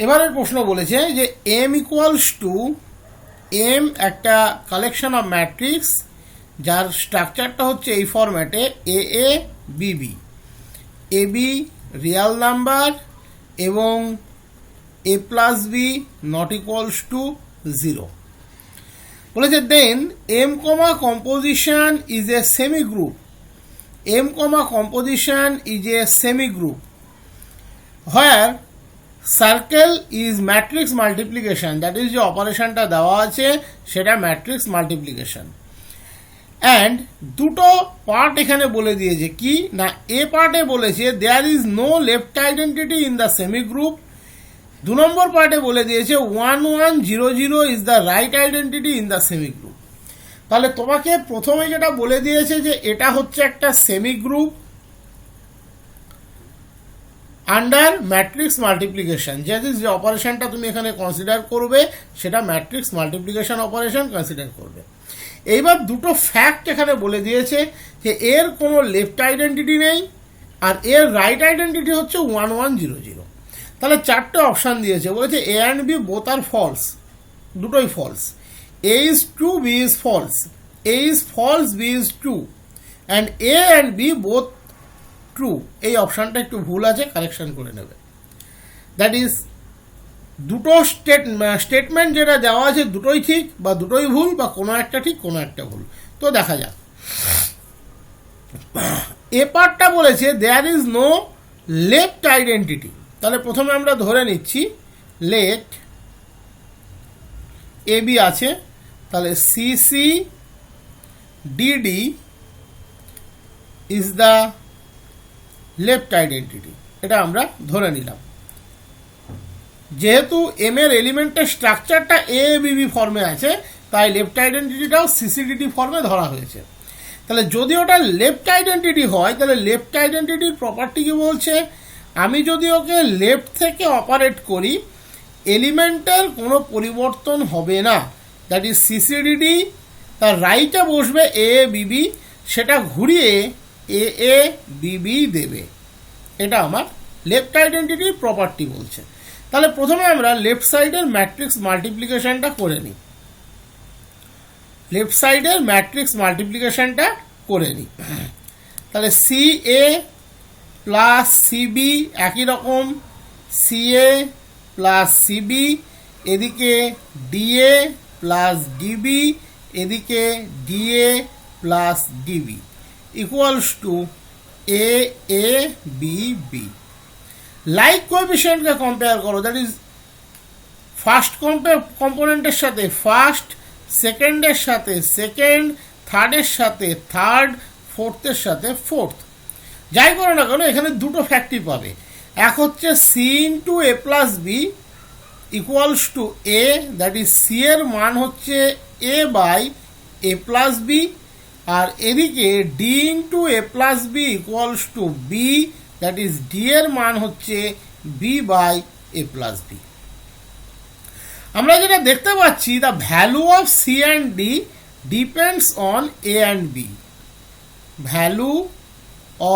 এবারের প্রশ্ন বলেছে যে এম ইকুয়ালস টু এম একটা কালেকশন অফ ম্যাট্রিক্স যার স্ট্রাকচারটা হচ্ছে এই ফরম্যাটে A A B B, A B real number এবং A plus B not equals to 0 বলেছে then M comma composition is a semi group, M comma composition is a semi group where circle is matrix multiplication, that is যে অপারেশনটা দেওয়া আছে সেটা matrix multiplication. And দুটো part এখানে বলে দিয়েছে কি না, এ পার্টে বলেছে there is no left identity in the semi group, 2 নম্বর পার্টে বলে দিয়েছে 1 1 0 0 is the right identity in the semi group. তাহলে তোমাকে প্রথমে যেটা বলে দিয়েছে যে এটা হচ্ছে একটা semi group under matrix multiplication, যে অপারেশনটা তুমি এখানে কনসিডার করবে সেটা ম্যাট্রিক্স মাল্টিপ্লিকেশন অপারেশন কনসিডার করবে। এইবার দুটো ফ্যাক্ট এখানে বলে দিয়েছে যে এর কোনো লেফট আইডেন্টিটি নেই আর এর রাইট আইডেন্টিটি হচ্ছে 1 1 0 0। তাহলে 4টে অপশান দিয়েছে, বলেছে A and B both are false, দুটোই false, A is true B is false, A is false B is true and A and B both true. এই অপশানটা একটু ভুল আছে, কারেকশন করে নেবে। দ্যাট ইজ দুটো স্টেটমেন্ট যেটা দেওয়া আছে দুটোই ঠিক বা দুটোই ভুল বা কোনো একটা ঠিক কোনো একটা ভুল। তো দেখা যাক, এ পার্টটা বলেছে there is no left identity. তাহলে প্রথমে আমরা ধরে নিচ্ছি লেট এ বি আছে, তাহলে C C DD is the left identity, এটা আমরা ধরে নিলাম। যেহেতু এম এর এলিমেন্টের স্ট্রাকচারটা এ বিবি ফর্মে আছে তাই লেফট আইডেন্টিটিটাও সিসিডিডি ফর্মে ধরা হয়েছে। তাহলে যদি ওটা লেফট আইডেন্টিটি হয় তাহলে লেফট আইডেন্টিটির প্রপার্টি কি বলছে, আমি যদি ওকে লেফট থেকে অপারেট করি এলিমেন্টের কোনো পরিবর্তন হবে না, দ্যাট ইজ সিসিডিডি, তার রাইটে বসবে এ বিবি, সেটা ঘুরিয়ে এ এ বিবি দেবে। এটা আমার লেফট আইডেন্টিটির প্রপার্টি বলছে। তাহলে প্রথমে আমরা লেফট সাইডের ম্যাট্রিক্স মাল্টিপ্লিকেশনটা করে নিই, লেফট সাইডের ম্যাট্রিক্স মাল্টিপ্লিকেশনটা করে নিই। তাহলে সি এ প্লাস সিবি একই রকম, সি এ প্লাস সিবি, এদিকে ডিএ প্লাস ডিবি, এদিকে DA plus DB equals to A A B B. Like কোএফিসিয়েন্টকে কম্পেয়ার করো, দ্যাট ইজ ফার্স্ট কম্পোনেন্টের সাথে ফার্স্ট, সেকেন্ডের সাথে সেকেন্ড, থার্ডের সাথে থার্ড, ফোর্থের সাথে ফোর্থ। যাই করো না কেন এখানে দুটো ফ্যাক্টই পাবে, এক হচ্ছে C into A plus B equals to A, that is C এর মান হচ্ছে A by A plus B, আর এদিকে D into A plus B equals to B, that is D এর মান হচ্ছে B by A plus B. আমরা যেটা দেখতে পাচ্ছি the value of C and D depends on A and B, value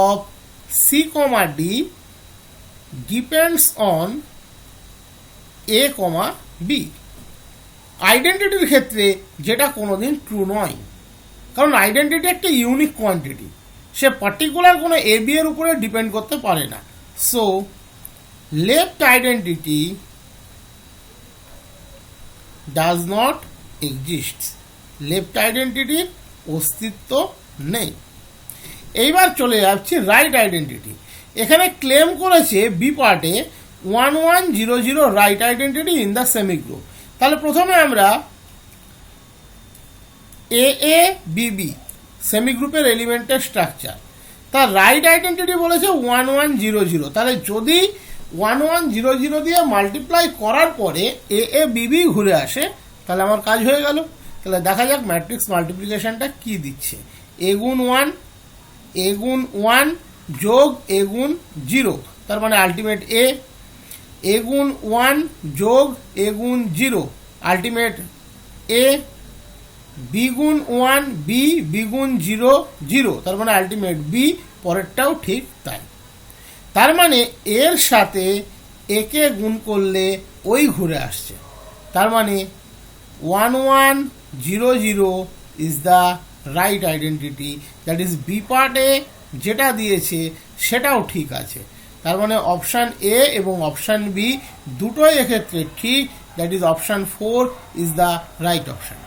of C comma D depends on A comma B. আইডেন্টিটির ক্ষেত্রে যেটা কোনোদিন ট্রু নয়, কারণ আইডেন্টিটি একটা ইউনিক কোয়ান্টিটি, সে পার্টিকুলার কোনো এ বি এর উপরে ডিপেন্ড করতে পারে না। So left identity does not exist, left আইডেন্টিটির অস্তিত্ব নেই। এইবার চলে যাচ্ছি রাইট আইডেন্টিটি। এখানে ক্লেম করেছে বি পার্টে 1 1 0 0 right identity in the semi group. তাহলে প্রথমে আমরা A A B B semi গ্রুপের এলিমেন্টের স্ট্রাকচার, তার রাইট আইডেন্টিটি বলেছে 1 1 0 0। তাহলে যদি 1 1 0 0 দিয়ে মাল্টিপ্লাই করার পরে এ এ বিবি ঘুরে আসে তাহলে আমার কাজ হয়ে গেল। তাহলে দেখা যাক ম্যাট্রিক্স মাল্টিপ্লিকেশনটা কি দিচ্ছে, এ গুণ 1 এ গুণ 1 যোগ এ গুণ 0, তার মানে আলটিমেট এ গুণ 1 যোগ এ গুণ 0 আলটিমেট এ, বি গুণ 1 বি, বি গুণ 0 0, তার মানে আলটিমেট বি, পরেরটাও ঠিক তাই। তার মানে এর সাথে একে গুণ করলে ওই ঘুরে আসছে, তার মানে 1100 is the right identity. That is B পার্টে যেটা দিয়েছে সেটাও ঠিক আছে, তার মানে অপশান এ এবং অপশান বি দুটোই এক্ষেত্রে ঠিক। That is option 4 is the right option.